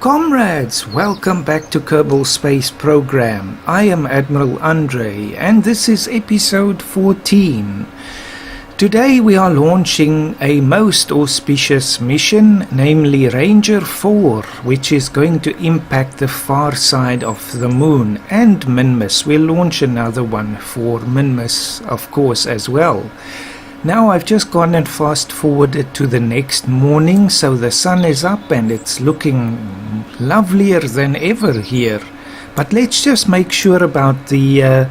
Comrades, welcome back to Kerbal Space Program. I am Admiral Andre and this is episode 14. Today we are launching a most auspicious mission, namely Ranger 4, which is going to impact the far side of the moon, and Minmus. We'll launch another one for Minmus, of course, as well. Now I've just gone and fast forwarded to the next morning, so the sun is up and it's looking lovelier than ever here. But let's just make sure about the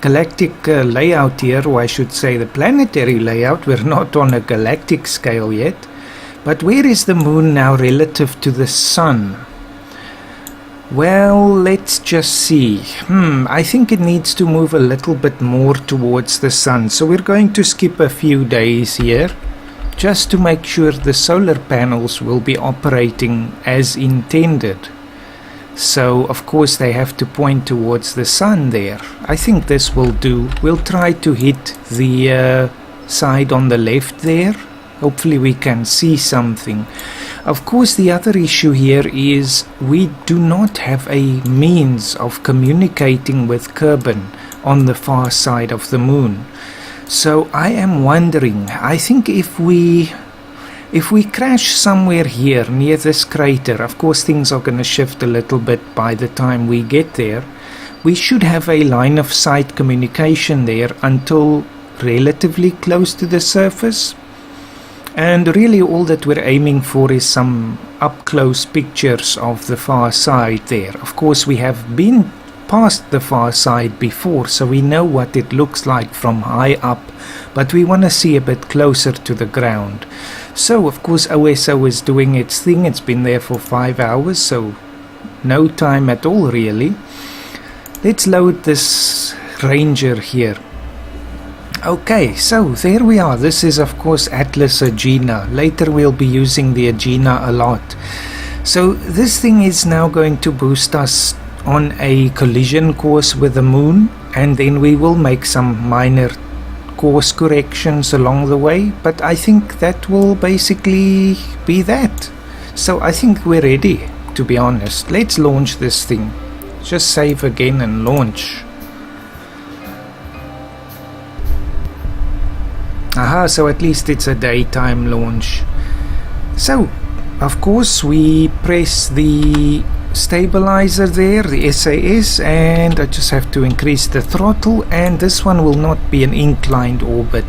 galactic layout here, or I should say the planetary layout. We're not on a galactic scale yet. But where is the moon now relative to the sun? Well, let's just see. I think it needs to move a little bit more towards the sun. So we're going to skip a few days here, just to make sure the solar panels will be operating as intended. So, of course, they have to point towards the sun there. I think this will do. We'll try to hit the side on the left there. Hopefully we can see something. Of course, the other issue here is we do not have a means of communicating with Kerbal on the far side of the moon. So I am wondering, I think if we crash somewhere here near this crater, of course things are going to shift a little bit by the time we get there. We should have a line of sight communication there until relatively close to the surface. And really all that we're aiming for is some up-close pictures of the far side there. Of course we have been past the far side before, so we know what it looks like from high up, but we want to see a bit closer to the ground. So of course OSO is doing its thing. It's been there for 5 hours, so no time at all really. Let's load this Ranger here. Okay, so there we are. This is of course Atlas Agena. Later we'll be using the Agena a lot. So this thing is now going to boost us on a collision course with the moon, and then we will make some minor course corrections along the way, but I think that will basically be that. So I think we're ready, to be honest. Let's launch this thing. Just save again and launch. Aha, so at least it's a daytime launch. So, of course, we press the stabilizer there, the SAS, and I just have to increase the throttle, and this one will not be an inclined orbit.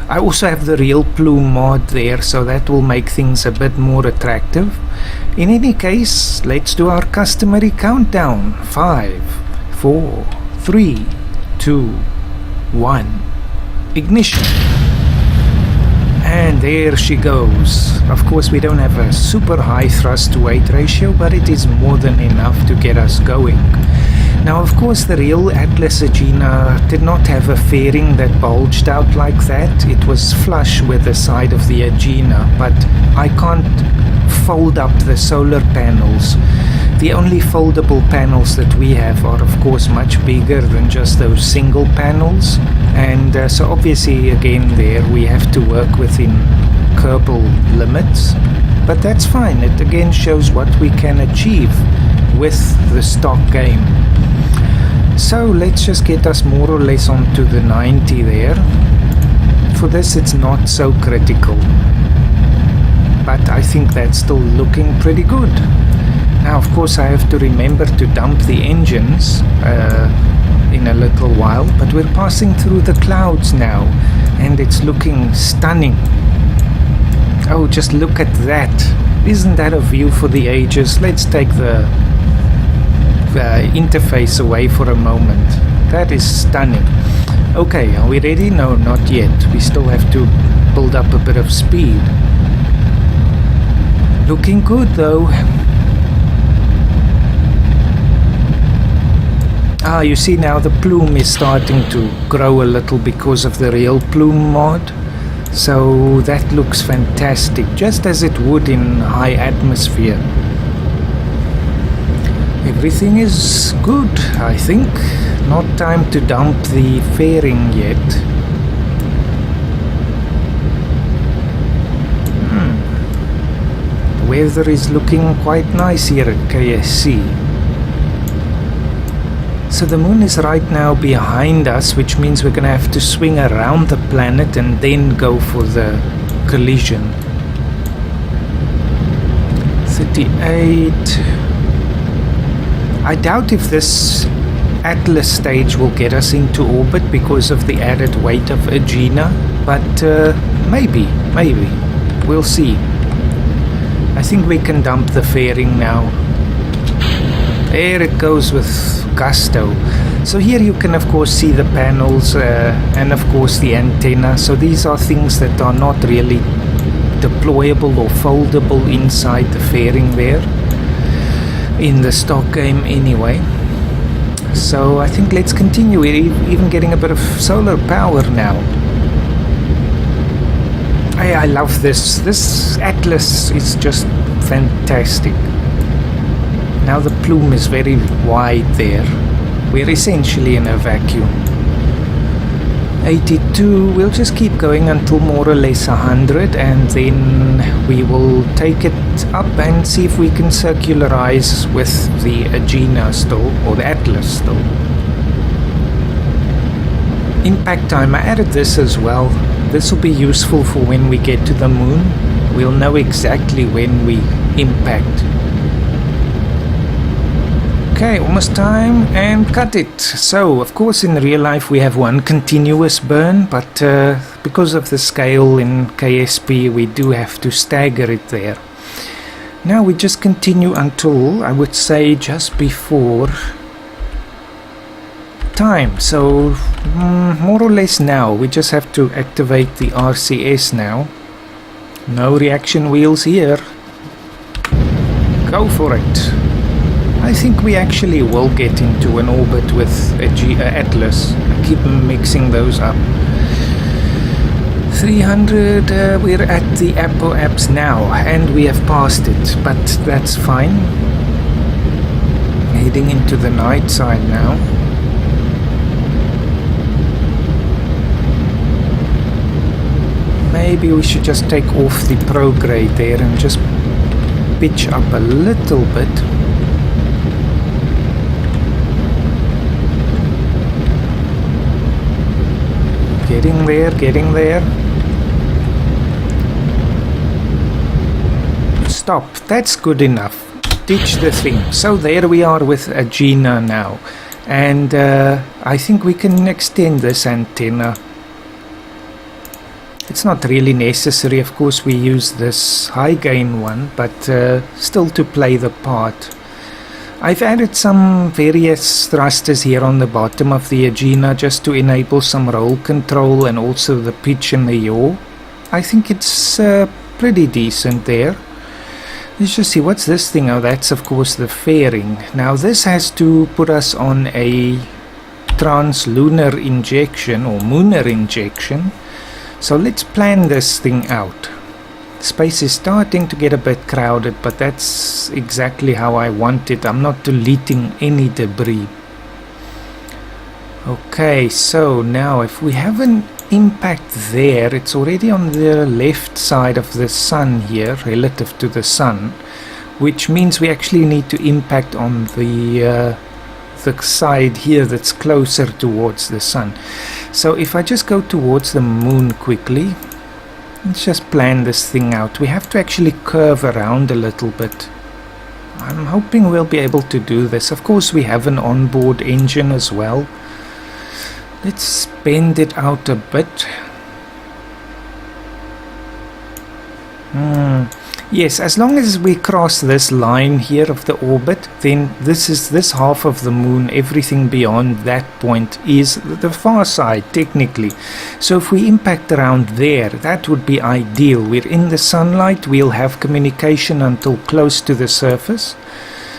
I also have the real plume mod there, so that will make things a bit more attractive. In any case, let's do our customary countdown. 5, 4, 3, 2, 1. Ignition. And there she goes. Of course we don't have a super high thrust to weight ratio, but it is more than enough to get us going. Now of course the real Atlas Agena did not have a fairing that bulged out like that. It was flush with the side of the Agena, but I can't fold up the solar panels. The only foldable panels that we have are of course much bigger than just those single panels, and so obviously again there we have to work within Kerbal limits, but that's fine. It again shows what we can achieve with the stock game. So let's just get us more or less onto the 90 there. For this it's not so critical, but I think that's still looking pretty good. Now of course I have to remember to dump the engines in a little while, but we're passing through the clouds now and it's looking stunning. Oh, just look at that. Isn't that a view for the ages? Let's take the interface away for a moment. That is stunning. Okay, are we ready? No, not yet. We still have to build up a bit of speed. Looking good though. You see now the plume is starting to grow a little because of the real plume mod. So that looks fantastic, just as it would in high atmosphere. Everything is good, I think. Not time to dump the fairing yet. weather is looking quite nice here at KSC. So the moon is right now behind us, which means we're going to have to swing around the planet and then go for the collision. 38. I doubt if this Atlas stage will get us into orbit because of the added weight of Aegina, but maybe. We'll see. I think we can dump the fairing now. There it goes with gusto. So here you can of course see the panels and of course the antenna. So these are things that are not really deployable or foldable inside the fairing there in the stock game anyway. So I think let's continue. We're even getting a bit of solar power now. I love this. This Atlas is just fantastic. Now the plume is very wide there. We're essentially in a vacuum. 82, we'll just keep going until more or less 100 and then we will take it up and see if we can circularize with the Aegina still, or the Atlas still. Impact time, I added this as well. This will be useful for when we get to the moon. We'll know exactly when we impact. Okay, almost time, and cut it. So, of course, in real life we have one continuous burn, but because of the scale in KSP, we do have to stagger it there. Now we just continue until, I would say, just before time. So, more or less now. We just have to activate the RCS now. No reaction wheels here. Go for it. I think we actually will get into an orbit with Atlas. I keep mixing those up. 300, we're at the apoapse now, and we have passed it, but that's fine. Heading into the night side now. Maybe we should just take off the prograde there and just pitch up a little bit. Getting there. Stop, that's good enough. Ditch the thing. So there we are with Aegina now. And I think we can extend this antenna. It's not really necessary, of course we use this high gain one, but still to play the part. I've added some various thrusters here on the bottom of the Aegina just to enable some roll control and also the pitch and the yaw. I think it's pretty decent there. Let's just see, what's this thing? Oh, that's of course the fairing. Now this has to put us on a translunar injection or mooner injection. So let's plan this thing out. Space is starting to get a bit crowded, but that's exactly how I want it. I'm not deleting any debris. Okay, so now if we have an impact there, it's already on the left side of the sun here, relative to the sun, which means we actually need to impact on the side here that's closer towards the sun. So if I just go towards the moon quickly, let's just plan this thing out. We have to actually curve around a little bit. I'm hoping we'll be able to do this. Of course we have an onboard engine as well. Let's bend it out a bit. Yes, as long as we cross this line here of the orbit, then this half of the moon, everything beyond that point is the far side technically. So if we impact around there, that would be ideal. We're in the sunlight, we'll have communication until close to the surface.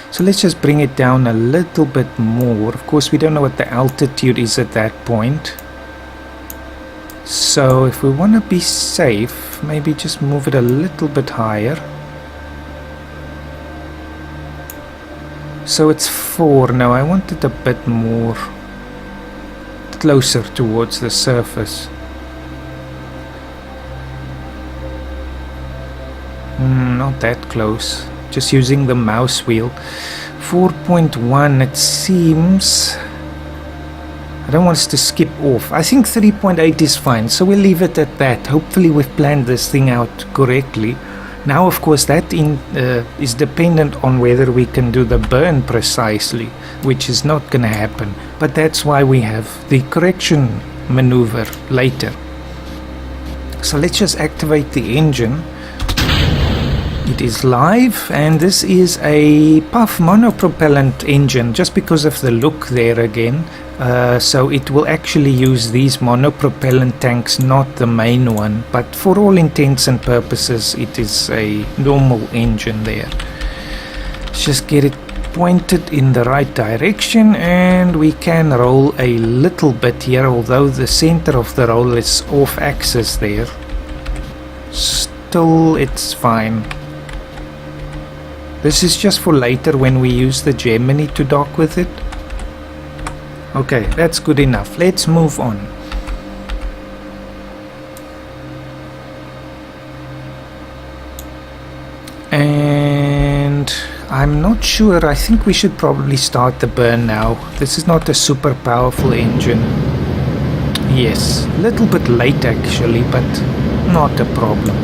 So let's just bring it down a little bit more. Of course we don't know what the altitude is at that point. So if we want to be safe, maybe just move it a little bit higher. So it's 4 now. I want it a bit more closer towards the surface. Not that close. Just using the mouse wheel. 4.1, it seems. I don't want us to skip off. I think 3.8 is fine, so we'll leave it at that. Hopefully we've planned this thing out correctly. Now, of course, that is dependent on whether we can do the burn precisely, which is not going to happen. But that's why we have the correction maneuver later. So let's just activate the engine. It is live, and this is a puff monopropellant engine, just because of the look there again. So it will actually use these monopropellant tanks, not the main one, but for all intents and purposes it is a normal engine there. Let's just get it pointed in the right direction, and we can roll a little bit here, although the center of the roll is off axis there. Still, it's fine. This is just for later when we use the Gemini to dock with it. Okay, that's good enough. Let's move on. And I'm not sure. I think we should probably start the burn now. This is not a super powerful engine. Yes, a little bit late actually, but not a problem.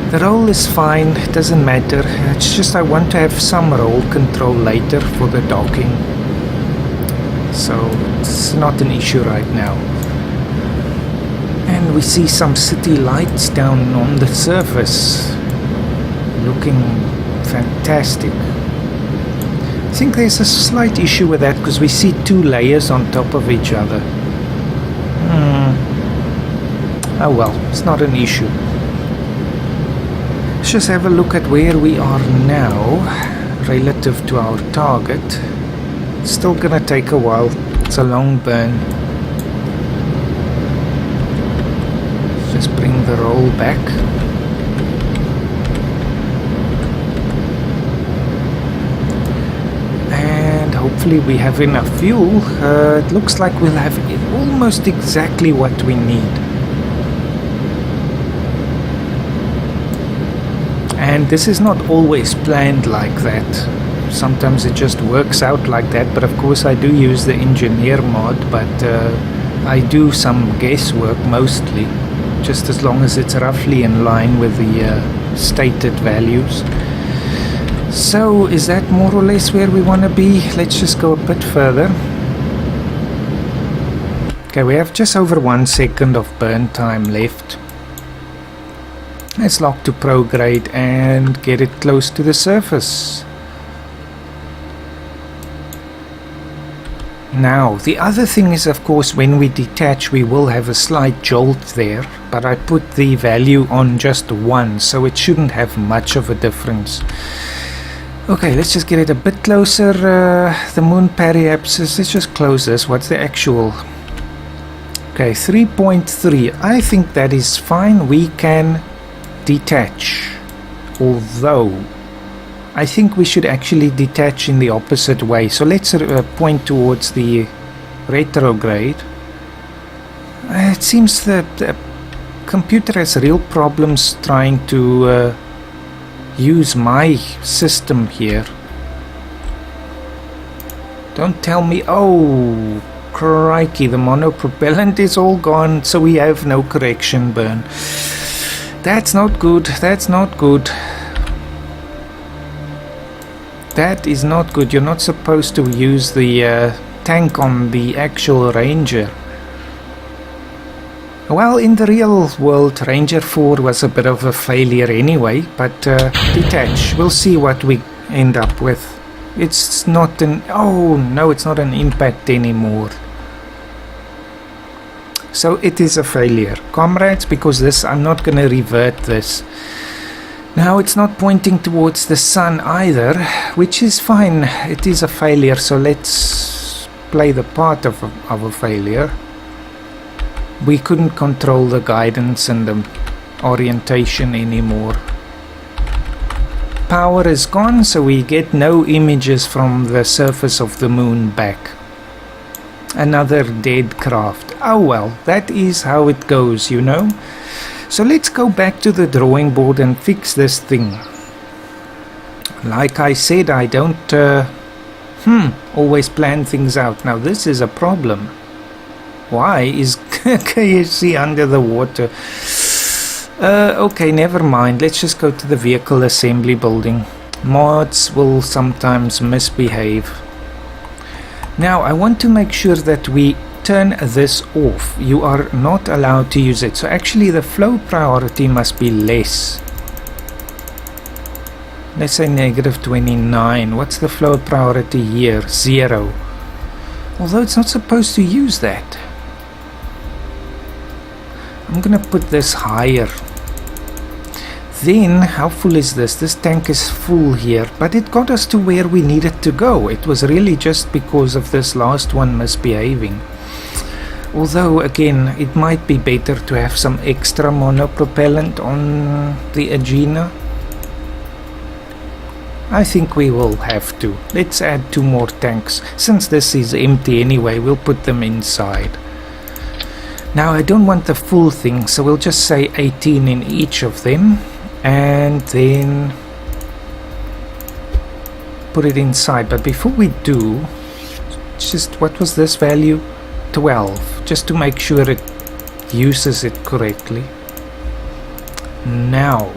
The roll is fine, it doesn't matter. It's just I want to have some roll control later for the docking. So it's not an issue right now. And we see some city lights down on the surface. Looking fantastic. I think there's a slight issue with that because we see two layers on top of each other. Oh well, it's not an issue. Let's just have a look at where we are now relative to our target. It's still gonna take a while. It's a long burn. Let's just bring the roll back. And hopefully we have enough fuel. It looks like we'll have almost exactly what we need. And this is not always planned like that. Sometimes it just works out like that, but of course I do use the engineer mod, but I do some guesswork mostly, just as long as it's roughly in line with the stated values. So is that more or less where we want to be? Let's just go a bit further. Okay, we have just over 1 second of burn time left. Let's lock to prograde and get it close to the surface. Now, the other thing is, of course, when we detach we will have a slight jolt there, but I put the value on just 1, so it shouldn't have much of a difference. Okay, let's just get it a bit closer. The moon periapsis, let's just close this. What's the actual? Okay, 3.3. I think that is fine. We can detach, although I think we should actually detach in the opposite way. So let's point towards the retrograde. It seems the computer has real problems trying to use my system here. Don't tell me. Oh, crikey, the monopropellant is all gone, so we have no correction burn. That's not good. That's not good. That is not good. You're not supposed to use the tank on the actual Ranger. Well, in the real world, Ranger 4 was a bit of a failure anyway, but detach. We'll see what we end up with. It's not an... Oh, no, it's not an impact anymore. So it is a failure. Comrades, because this, I'm not going to revert this. Now it's not pointing towards the sun either, which is fine. It is a failure, so let's play the part of a failure. We couldn't control the guidance and the orientation anymore. Power is gone, so we get no images from the surface of the moon back. Another dead craft. Oh well, that is how it goes, you know. So let's go back to the drawing board and fix this thing. Like I said, I don't always plan things out. Now this is a problem. Why is KFC under the water? Okay, never mind. Let's just go to the vehicle assembly building. Mods will sometimes misbehave. Now I want to make sure that we turn this off. You are not allowed to use it. So actually the flow priority must be less. Let's say -29. What's the flow priority here? 0. Although it's not supposed to use that. I'm gonna put this higher. Then, how full is this? This tank is full here, but it got us to where we needed to go. It was really just because of this last one misbehaving. Although, again, it might be better to have some extra monopropellant on the Agena. I think we will have to. Let's add 2 more tanks. Since this is empty anyway, we'll put them inside. Now, I don't want the full thing, so we'll just say 18 in each of them. And then put it inside. But before we do, just what was this value? 12, just to make sure it uses it correctly. Now,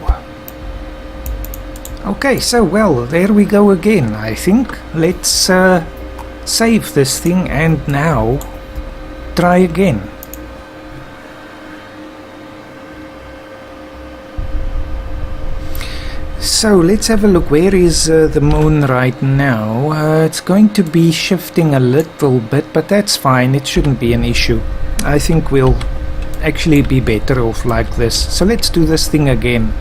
okay, so well, there we go again. I think let's save this thing and now try again. So let's have a look. Where is the moon right now? It's going to be shifting a little bit, but that's fine. It shouldn't be an issue. I think we'll actually be better off like this. So let's do this thing again.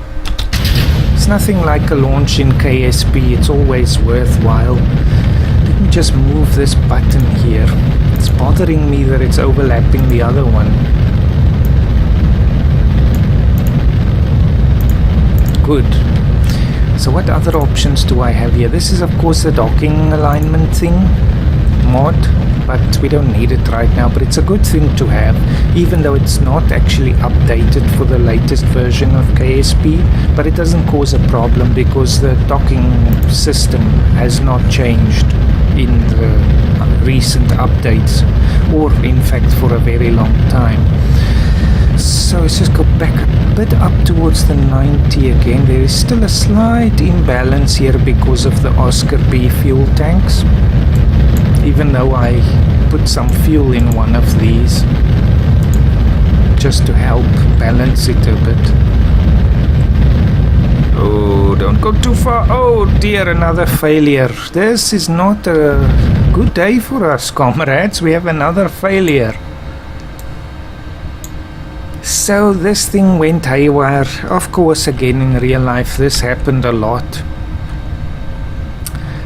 It's nothing like a launch in KSP. It's always worthwhile. Let me just move this button here. It's bothering me that it's overlapping the other one. Good. So what other options do I have here? This is of course the docking alignment thing mod, but we don't need it right now, but it's a good thing to have, even though it's not actually updated for the latest version of KSP, but it doesn't cause a problem because the docking system has not changed in the recent updates, or in fact for a very long time. So let's just go back a bit up towards the 90 again. There is still a slight imbalance here because of the Oscar B fuel tanks, even though I put some fuel in one of these just to help balance it a bit. Oh, don't go too far. Oh dear, another failure. This is not a good day for us, comrades. We have another failure. So this thing went haywire. Of course, again in real life this happened a lot.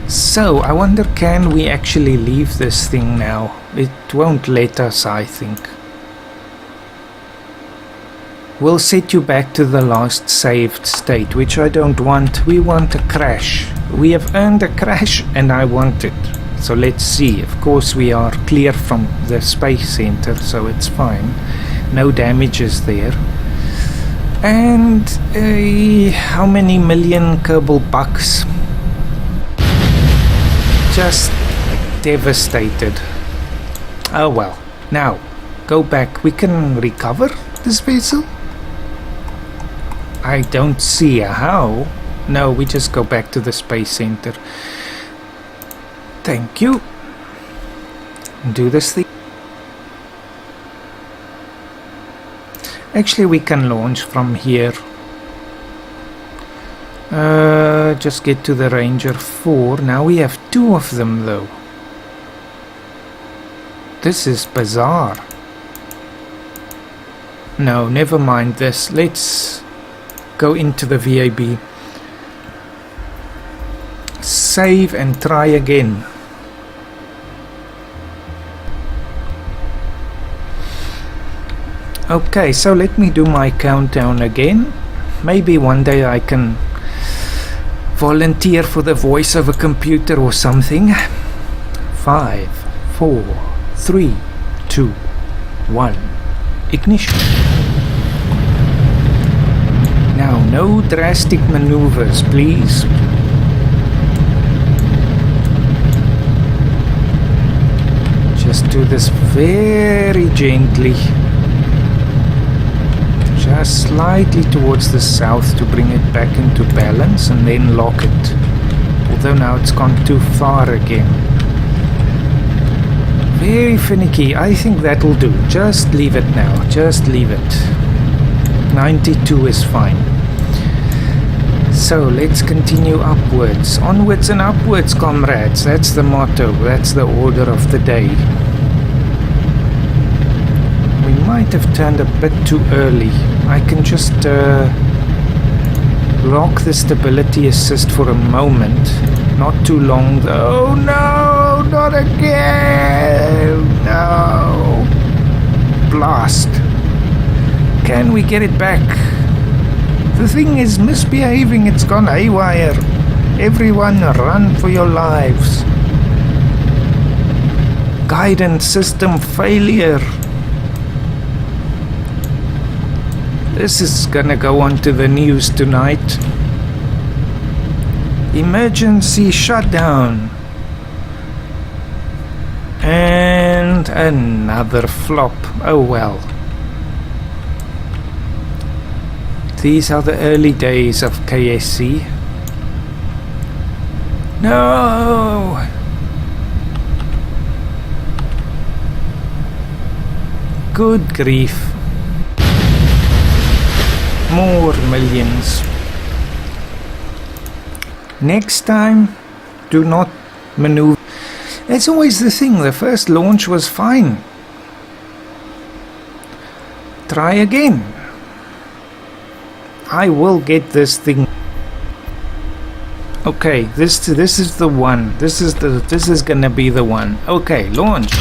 So I wonder, can we actually leave this thing now? It won't let us, I think. We'll set you back to the last saved state, which I don't want. We want a crash. We have earned a crash and I want it. So let's see. Of course we are clear from the space center, so it's fine. No damages there. And how many million Kerbal bucks? Just devastated. Oh well. Now, go back. We can recover this vessel? I don't see a how. No, we just go back to the space center. Thank you. Do this thing. Actually, we can launch from here. Just get to the Ranger 4. Now we have 2 of them though. This is bizarre. No, never mind this. Let's go into the VAB. Save and try again. Okay, so let me do my countdown again. Maybe one day I can volunteer for the voice of a computer or something. 5, 4, 3, 2, 1. Ignition. No drastic maneuvers, please. Just do this very gently. Just slightly towards the south to bring it back into balance and then lock it. Although now it's gone too far again. Very finicky. I think that'll do. Just leave it now. Just leave it. 92 is fine. So let's continue upwards. Onwards and upwards, comrades. That's the motto. That's the order of the day. We might have turned a bit too early. I can just lock the stability assist for a moment. Not too long though. No, not again. No. Blast. Can we get it back? The thing is misbehaving. It's gone haywire. Everyone run for your lives. Guidance system failure. This is gonna go onto the news tonight. Emergency shutdown. And another flop. Oh well. These are the early days of KSC. No! Good grief. More millions. Next time, do not maneuver. It's always the thing. The first launch was fine. Try again. I will get this thing. Okay, this is the one. This is gonna be the one. Okay, launch.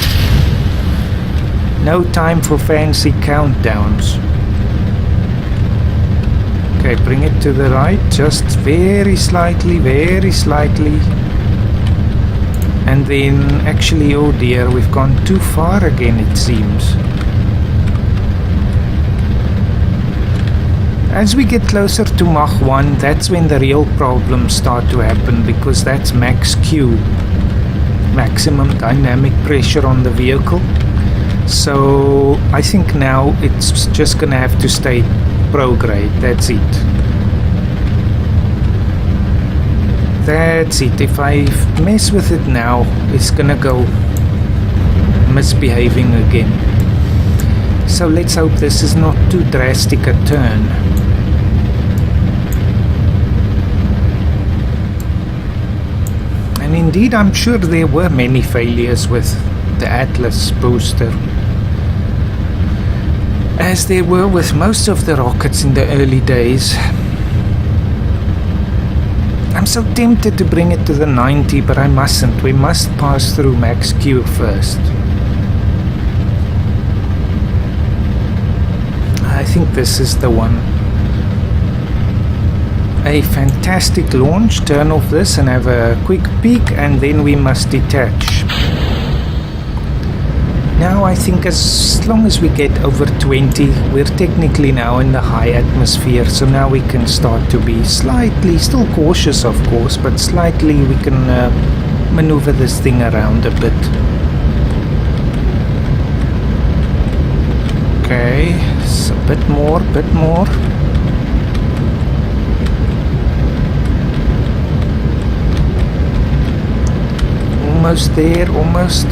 No time for fancy countdowns. Okay, bring it to the right, just very slightly, and then actually, oh dear, we've gone too far again, it seems. As we get closer to Mach 1, that's when the real problems start to happen, because that's max Q, maximum dynamic pressure on the vehicle. So I think now it's just gonna have to stay prograde, that's it. That's it. If I mess with it now, it's gonna go misbehaving again. So let's hope this is not too drastic a turn. And indeed, I'm sure there were many failures with the Atlas booster, as there were with most of the rockets in the early days. I'm so tempted to bring it to the 90, but I mustn't. We must pass through max Q first. I think this is the one. A fantastic launch. Turn off this and have a quick peek, and then we must detach. Now I think as long as we get over 20, we're technically now in the high atmosphere, so now we can start to be slightly, still cautious of course, but slightly we can maneuver this thing around a bit. Okay, so a bit more. Almost there, almost.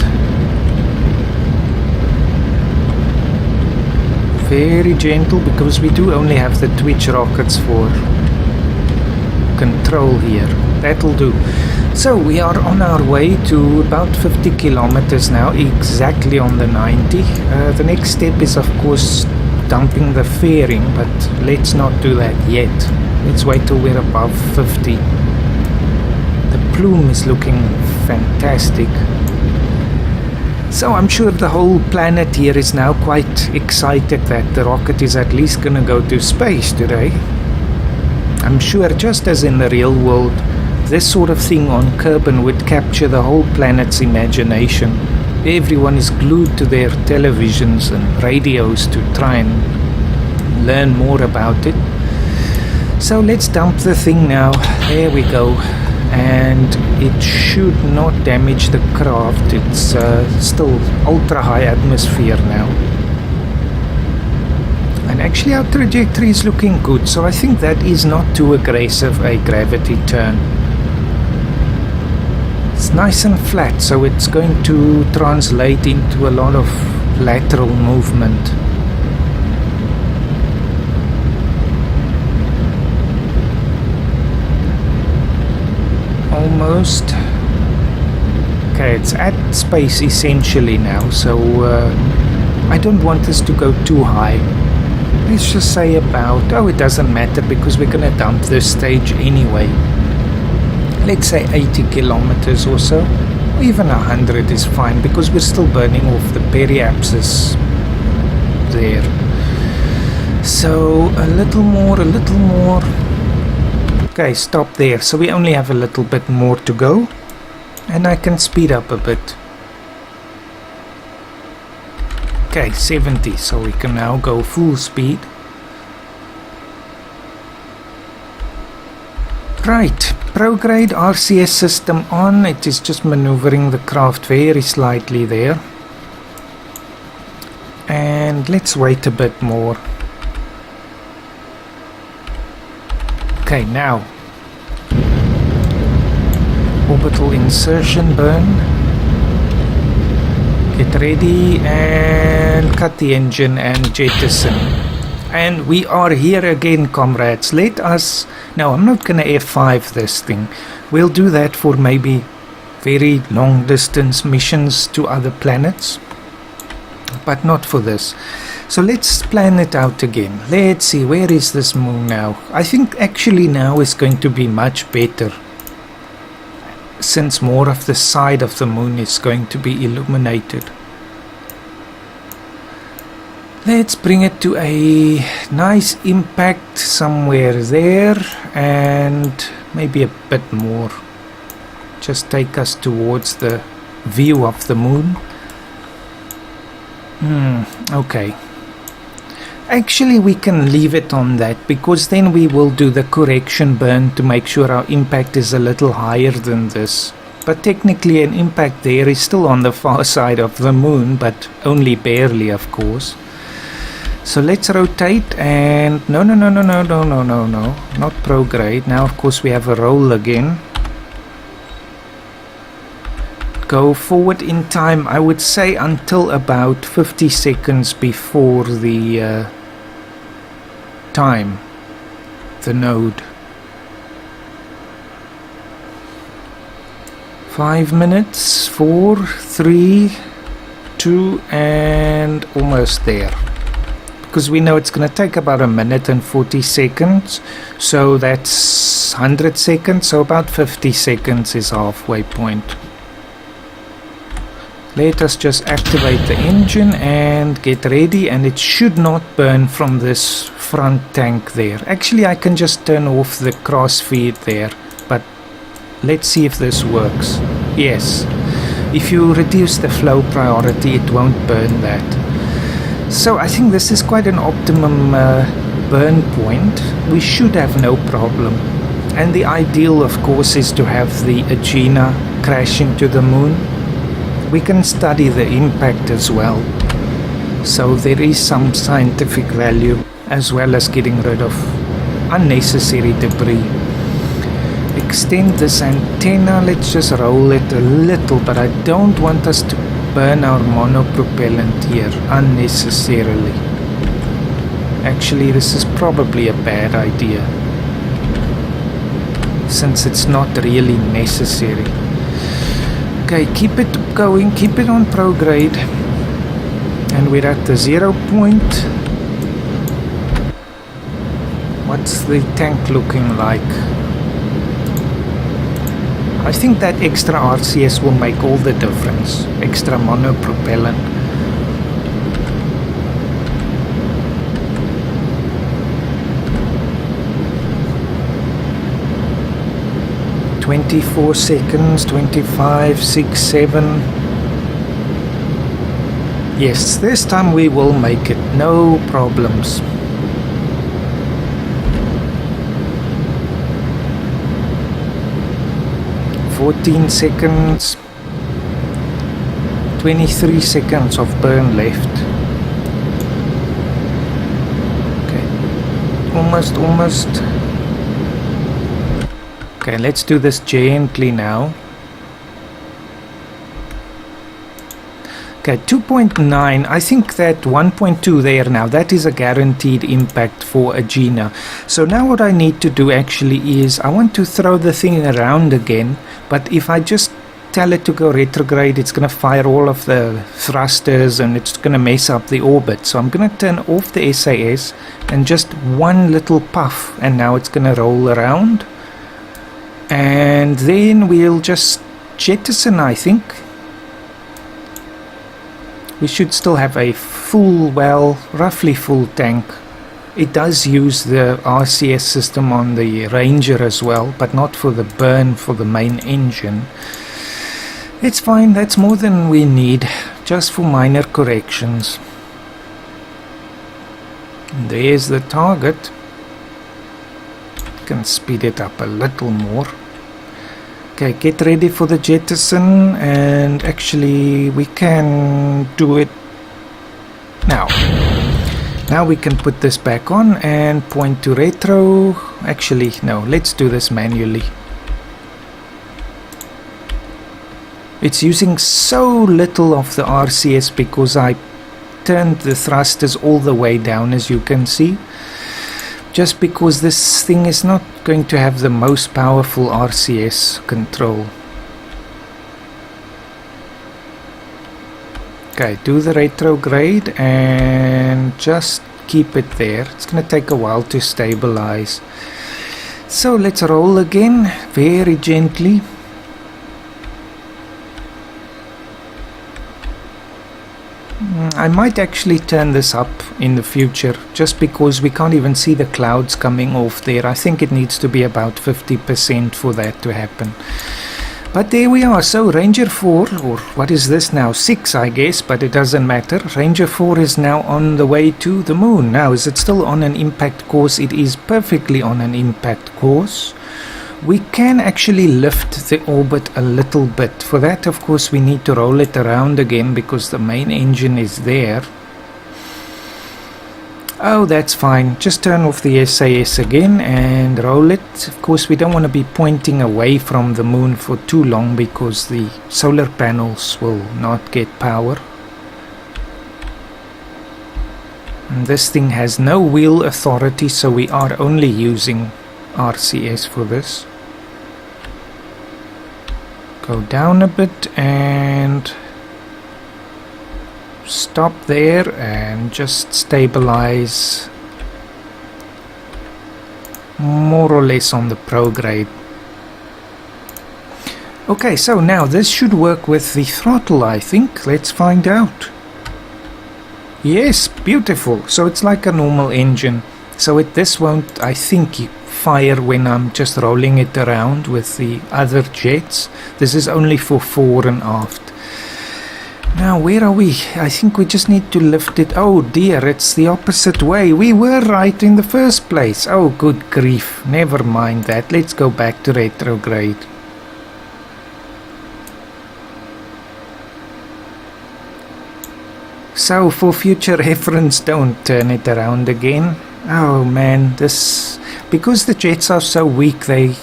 Very gentle, because we do only have the twitch rockets for control here. That'll do. So we are on our way to about 50 kilometers now, exactly on the 90. The next step is of course dumping the fairing, but let's not do that yet. Let's wait till we're above 50. The plume is looking fantastic. So I'm sure the whole planet here is now quite excited that the rocket is at least gonna go to space today. I'm sure, just as in the real world, this sort of thing on Kerbal would capture the whole planet's imagination. Everyone is glued to their televisions and radios to try and learn more about it. So let's dump the thing now. There we go. And it should not damage the craft. It's still ultra high atmosphere now. And actually our trajectory is looking good, so I think that is not too aggressive a gravity turn. It's nice and flat, so it's going to translate into a lot of lateral movement. Almost. Okay, it's at space essentially now, so I don't want this to go too high. Let's just say about, oh, it doesn't matter because we're gonna dump this stage anyway. Let's say 80 kilometers or so, or even 100 is fine because we're still burning off the periapsis there. So a little more. Okay, stop there. So we only have a little bit more to go, and I can speed up a bit. Okay, 70, so we can now go full speed. Right, prograde RCS system on. It is just maneuvering the craft very slightly there. And let's wait a bit more. Okay, now. Orbital insertion burn. Get ready and cut the engine and jettison. And we are here again, comrades. Let us... No, I'm not going to F5 this thing. We'll do that for maybe very long distance missions to other planets. But not for this. So let's plan it out again. Let's see, where is this moon now? I think actually now is going to be much better, since more of the side of the moon is going to be illuminated. Let's bring it to a nice impact somewhere there, and maybe a bit more. Just take us towards the view of the moon. Okay. Actually, we can leave it on that, because then we will do the correction burn to make sure our impact is a little higher than this. But technically an impact there is still on the far side of the moon, but only barely, of course. So let's rotate and... No, not prograde. Now, of course, we have a roll again. Go forward in time, I would say, until about 50 seconds before the time, the node. 5 minutes, 4, 3, 2, and almost there. Because we know it's going to take about 1 minute and 40 seconds, so that's 100 seconds, so about 50 seconds is halfway point. Let us just activate the engine and get ready, and it should not burn from this front tank there. Actually, I can just turn off the crossfeed there, but let's see if this works. Yes, if you reduce the flow priority, it won't burn that. So I think this is quite an optimum burn point. We should have no problem. And the ideal, of course, is to have the Agena crash into the moon. We can study the impact as well, so there is some scientific value, as well as getting rid of unnecessary debris. Extend this antenna, let's just roll it a little, but I don't want us to burn our monopropellant here unnecessarily. Actually, this is probably a bad idea, since it's not really necessary. Okay, keep it going, keep it on prograde. And we're at the 0 point. What's the tank looking like? I think that extra RCS will make all the difference. Extra monopropellant. 24 seconds, 25, 6, 7. Yes, this time we will make it, no problems. 14 seconds, 23 seconds of burn left. Okay, almost. Okay, let's do this gently now. Okay, 2.9, I think that 1.2 there now, that is a guaranteed impact for Agena. So now what I need to do actually is, I want to throw the thing around again, but if I just tell it to go retrograde, it's going to fire all of the thrusters and it's going to mess up the orbit. So I'm going to turn off the SAS and just one little puff, and now it's going to roll around. And then we'll just jettison, I think. We should still have a full, well, roughly full tank. It does use the RCS system on the Ranger as well, but not for the burn for the main engine. It's fine, that's more than we need, just for minor corrections. And there's the target. Can speed it up a little more. Okay, get ready for the jettison, and actually we can do it now. Now we can put this back on and point to retro. Actually, no, let's do this manually. It's using so little of the RCS because I turned the thrusters all the way down, as you can see. Just because this thing is not going to have the most powerful RCS control. Okay, do the retrograde and just keep it there. It's going to take a while to stabilize. So let's roll again, very gently. I might actually turn this up in the future, just because we can't even see the clouds coming off there. I think it needs to be about 50% for that to happen. But there we are. So Ranger 4, or what is this now? 6, I guess, but it doesn't matter. Ranger 4 is now on the way to the moon. Now, is it still on an impact course? It is perfectly on an impact course. We can actually lift the orbit a little bit. For that, of course, we need to roll it around again because the main engine is there. Oh, that's fine. Just turn off the SAS again and roll it. Of course, we don't want to be pointing away from the moon for too long because the solar panels will not get power. And this thing has no wheel authority, so we are only using RCS for this. Go down a bit and stop there and just stabilize more or less on the prograde. Okay, so now this should work with the throttle, I think. Let's find out. Yes, beautiful. So it's like a normal engine. So this won't, I think, fire when I'm just rolling it around with the other jets. This is only for fore and aft. Now where are we? I think we just need to lift it. Oh dear, it's the opposite way. We were right in the first place. Oh good grief, never mind that. Let's go back to retrograde. So for future reference, don't turn it around again. Oh man, this, because the jets are so weak, they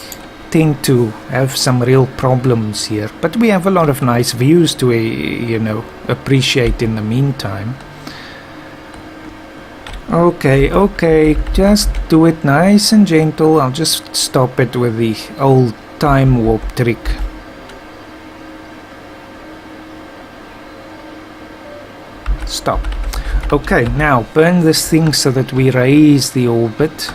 tend to have some real problems here. But we have a lot of nice views to, you know, appreciate in the meantime. Okay, just do it nice and gentle. I'll just stop it with the old time warp trick. Stop. Okay, now burn this thing so that we raise the orbit.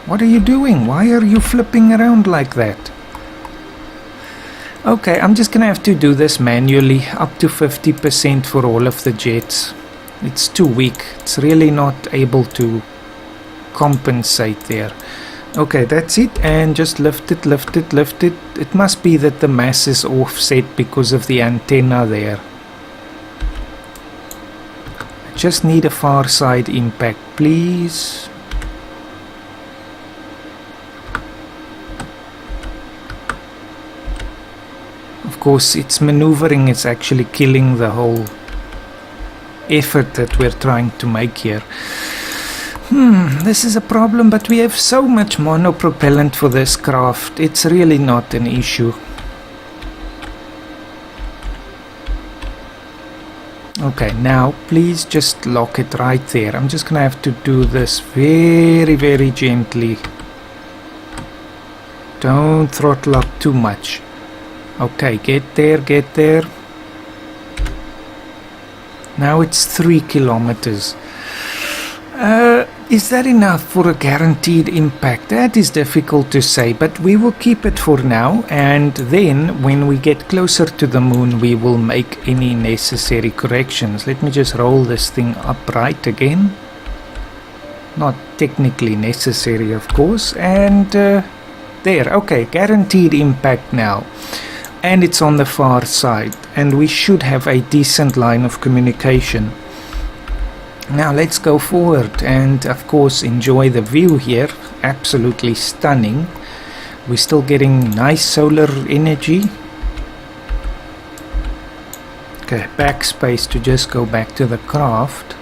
What are you doing? Why are you flipping around like that? Okay, I'm just gonna have to do this manually, up to 50% for all of the jets. It's too weak. It's really not able to compensate there. Okay, that's it, and just lift it. It must be that the mass is offset because of the antenna there. I just need a far side impact, please. of course its maneuvering is actually killing the whole effort that we're trying to make here. This is a problem, but we have so much monopropellant for this craft. It's really not an issue. Okay, now please just lock it right there. I'm just gonna have to do this very, very gently. Don't throttle up too much. Okay, get there, get there. Now it's 3 kilometers. Is that enough for a guaranteed impact? That is difficult to say, but we will keep it for now, and then when we get closer to the moon we will make any necessary corrections. Let me just roll this thing upright again. Not technically necessary, of course, and there, okay, guaranteed impact now. And it's on the far side, and we should have a decent line of communication. Now let's go forward and of course enjoy the view here. Absolutely stunning. We're still getting nice solar energy. Okay, backspace to just go back to the craft.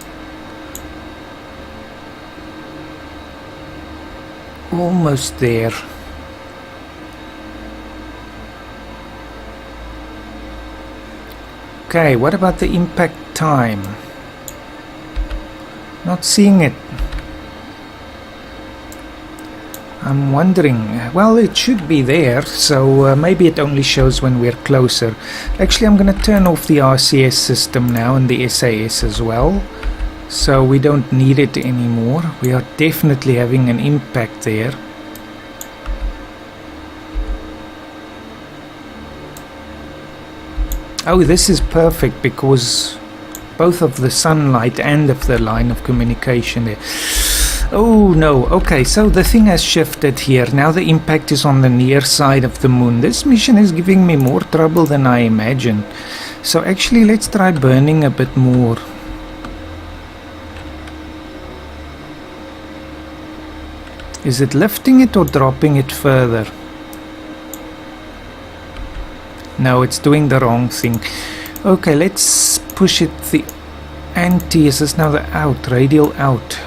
Almost there. Okay, what about the impact time? Not seeing it. I'm wondering. Well, it should be there, so maybe it only shows when we're closer. Actually, I'm going to turn off the RCS system now and the SAS as well, so we don't need it anymore. We are definitely having an impact there. Oh, this is perfect because both of the sunlight and of the line of communication there. Oh no, okay, so the thing has shifted here. Now the impact is on the near side of the moon. This mission is giving me more trouble than I imagined. So actually let's try burning a bit more. Is it lifting it or dropping it further? No, it's doing the wrong thing. Okay, let's push it the anti. Is this now the out, radial out?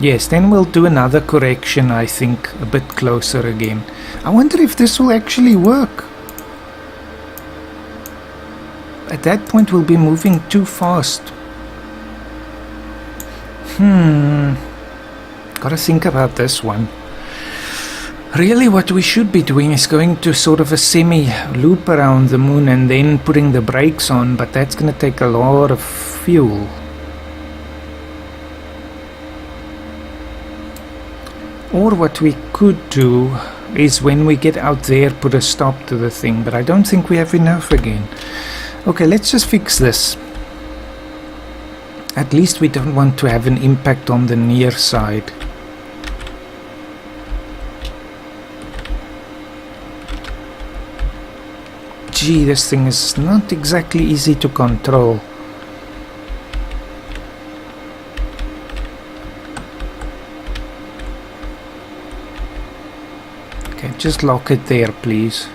Yes, then we'll do another correction, I think, a bit closer again. I wonder if this will actually work. At that point we'll be moving too fast. Gotta think about this one. Really what we should be doing is going to sort of a semi-loop around the moon and then putting the brakes on, but that's going to take a lot of fuel. Or what we could do is when we get out there put a stop to the thing, but I don't think we have enough again. Okay, let's just fix this. At least we don't want to have an impact on the near side. Gee, this thing is not exactly easy to control. Okay, just lock it there, please.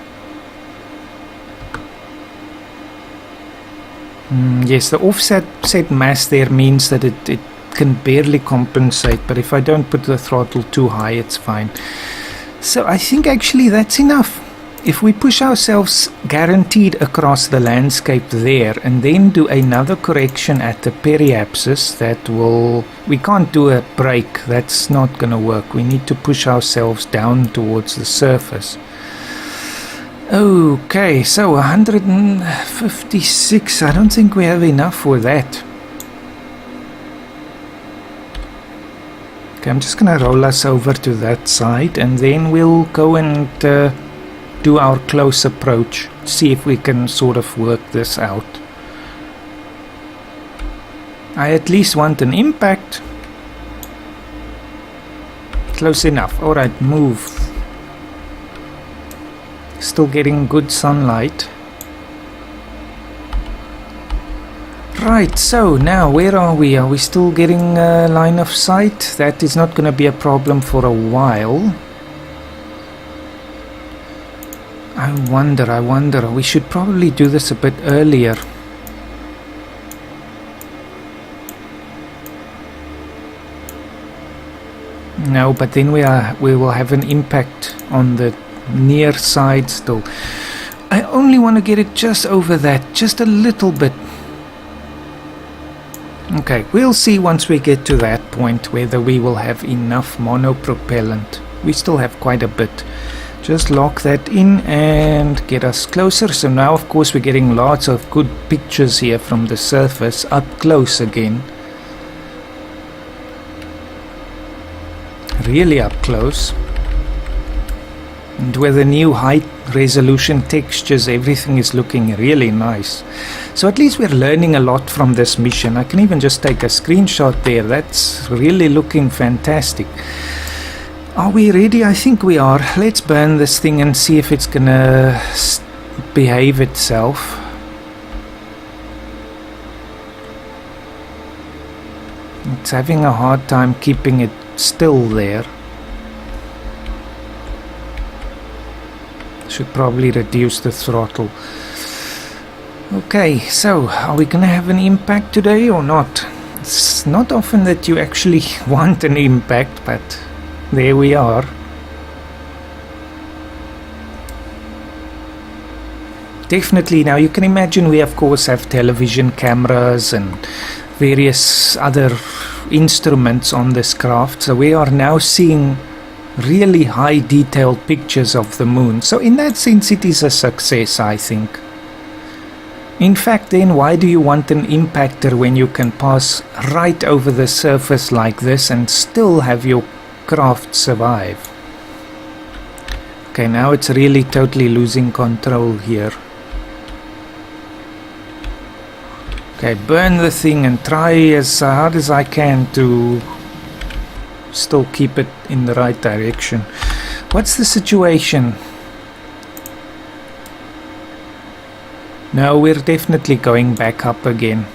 Yes, the offset mass there means that it can barely compensate, but if I don't put the throttle too high, it's fine. So I think actually that's enough. If we push ourselves guaranteed across the landscape there and then do another correction at the periapsis, that will... We can't do a brake, that's not going to work. We need to push ourselves down towards the surface. Okay, so 156, I don't think we have enough for that. Okay, I'm just going to roll us over to that side and then we'll go and... do our close approach, see if we can sort of work this out. I at least want an impact. Close enough. Alright, move. Still getting good sunlight. Right, so now where are we? Are we still getting a line of sight? That is not going to be a problem for a while. I wonder, we should probably do this a bit earlier. No, but then we will have an impact on the near side still. I only want to get it just over that, just a little bit. Okay, we'll see once we get to that point whether we will have enough monopropellant. We still have quite a bit. Just lock that in and get us closer. So now of course we're getting lots of good pictures here from the surface, up close again. Really up close. And with the new high resolution textures, everything is looking really nice. So at least we're learning a lot from this mission. I can even just take a screenshot there. That's really looking fantastic. Are we ready? I think we are. Let's burn this thing and see if it's gonna behave itself. It's having a hard time keeping it still there. Should probably reduce the throttle. Okay, so are we gonna have an impact today or not? It's not often that you actually want an impact, but there we are. Definitely. Now you can imagine we of course have television cameras and various other instruments on this craft, so we are now seeing really high detailed pictures of the moon. So in that sense it is a success, I think. In fact, then why do you want an impactor when you can pass right over the surface like this and still have your craft survive? Okay, now it's really totally losing control here. Okay, burn the thing and try as hard as I can to still keep it in the right direction. What's the situation? No, we're definitely going back up again.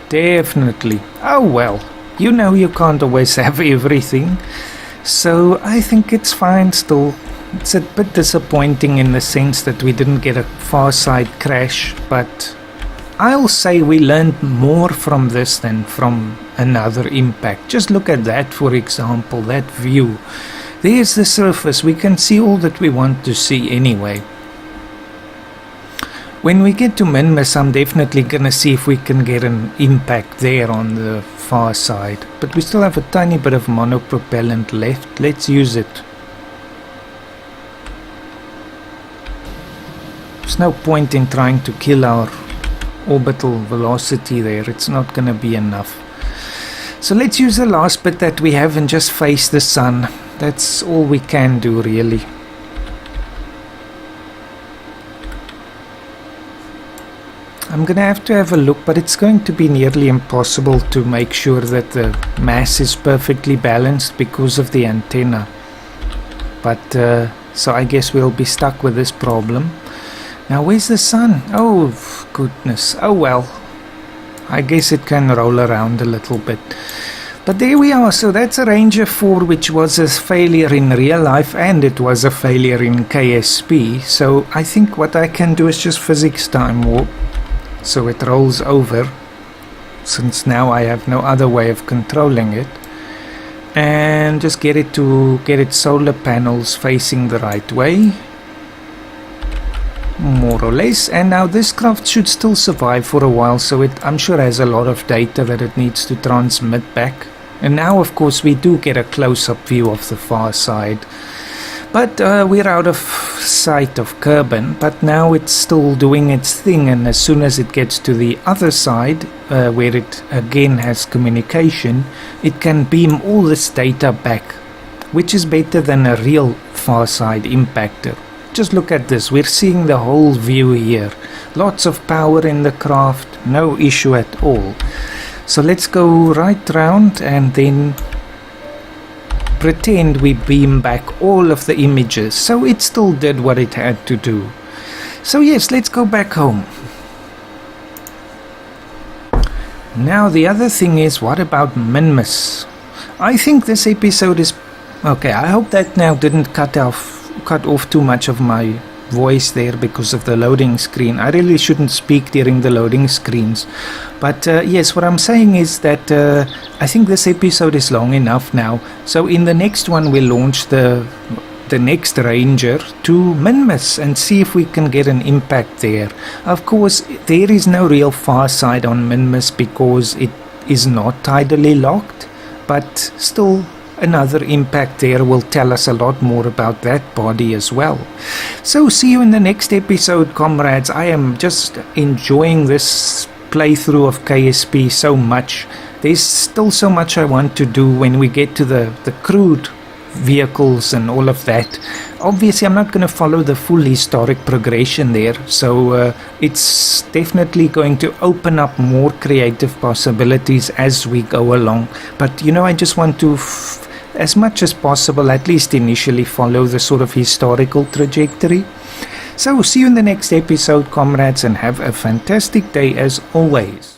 Definitely. Oh well, you know you can't always have everything. So I think it's fine still. It's a bit disappointing in the sense that we didn't get a far side crash, but I'll say we learned more from this than from another impact. Just look at that, for example, that view. There's the surface. We can see all that we want to see anyway. When we get to Minmus, I'm definitely gonna see if we can get an impact there on the far side. But we still have a tiny bit of monopropellant left. Let's use it. There's no point in trying to kill our orbital velocity there. It's not gonna be enough. So let's use the last bit that we have and just face the sun. That's all we can do, really. I'm gonna have to have a look, but it's going to be nearly impossible to make sure that the mass is perfectly balanced because of the antenna. But so I guess we'll be stuck with this problem. Now where's the sun? Oh goodness. Oh well, I guess it can roll around a little bit. But there we are. So that's a Ranger 4, which was a failure in real life and it was a failure in KSP. So I think what I can do is just physics time warp, so it rolls over, since now I have no other way of controlling it, and just get its solar panels facing the right way, more or less. And now this craft should still survive for a while, so it, I'm sure, has a lot of data that it needs to transmit back. And now of course we do get a close-up view of the far side, but we're out of sight of Kerbal. But now it's still doing its thing, and as soon as it gets to the other side, where it again has communication, it can beam all this data back, which is better than a real far side impactor. Just look at this, we're seeing the whole view here. Lots of power in the craft, no issue at all. So let's go right round and then pretend we beam back all of the images. So it still did what it had to do. So yes, let's go back home. Now the other thing is, what about Minmus? I think this episode is... Okay, I hope that now didn't cut cut off too much of my voice there because of the loading screen. I really shouldn't speak during the loading screens. But yes, what I'm saying is that I think this episode is long enough now. So in the next one we'll launch the next ranger to Minmus and see if we can get an impact there. Of course, there is no real far side on Minmus because it is not tidally locked, but still another impact there will tell us a lot more about that body as well. So see you in the next episode, comrades. I am just enjoying this playthrough of KSP so much. There's still so much I want to do when we get to the crewed vehicles and all of that. Obviously I'm not going to follow the full historic progression there, so it's definitely going to open up more creative possibilities as we go along. But I just want to as much as possible, at least initially, follow the sort of historical trajectory. So see you in the next episode, comrades, and have a fantastic day as always.